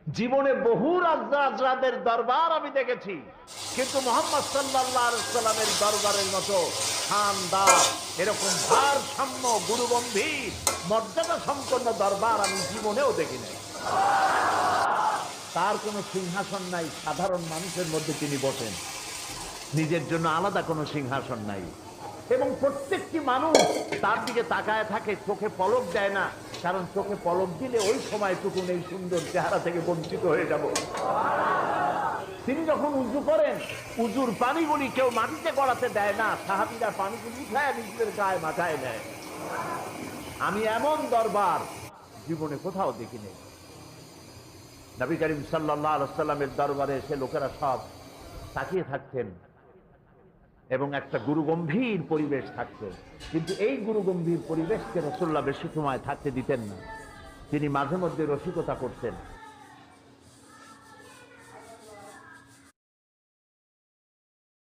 জীবনে বহু রাজরাজদের দরবার আমি দেখেছি, কিন্তু মুহাম্মদ সাল্লাল্লাহু আলাইহি ওয়াসাল্লামের দরবারের মতো শানদার, এরকম ভারসাম্য, গুরুগম্ভীর, মর্যাদা সম্পন্ন দরবার আমি জীবনেও দেখি নাই। তার কোনো সিংহাসন নাই, সাধারণ মানুষের মধ্যে তিনি বসেন, নিজের জন্য আলাদা কোনো সিংহাসন নাই। এবং প্রত্যেকটি মানুষ তার দিকে তাকায় থাকে, চোখে পলক দেয় না, কারণ চোখে পলক দিলে ওই সময়টুকু এই সুন্দর চেহারা থেকে বঞ্চিত হয়ে যাব। তিনি যখন উজু করেন, উজুর পানিগুলি কেউ মাটিতে গড়াতে দেয় না, সাহাবীরা পানিগুলি উঠায় নিজেদের গায়ে মাথায় নেয়। আমি এমন দরবার জীবনে কোথাও দেখিনি। নবী করিম সাল্লাল্লাহু আলাইহি ওয়াসাল্লামের দরবারে এসে লোকেরা সব তাকিয়ে থাকতেন এবং একটা গুরুগম্ভীর পরিবেশ থাকতো। কিন্তু এই গুরুগম্ভীর পরিবেশকে রাসূলুল্লাহ বেশি সময় থাকতে দিতেন না। তিনি মাঝে মধ্যে রসিকতা করতেন।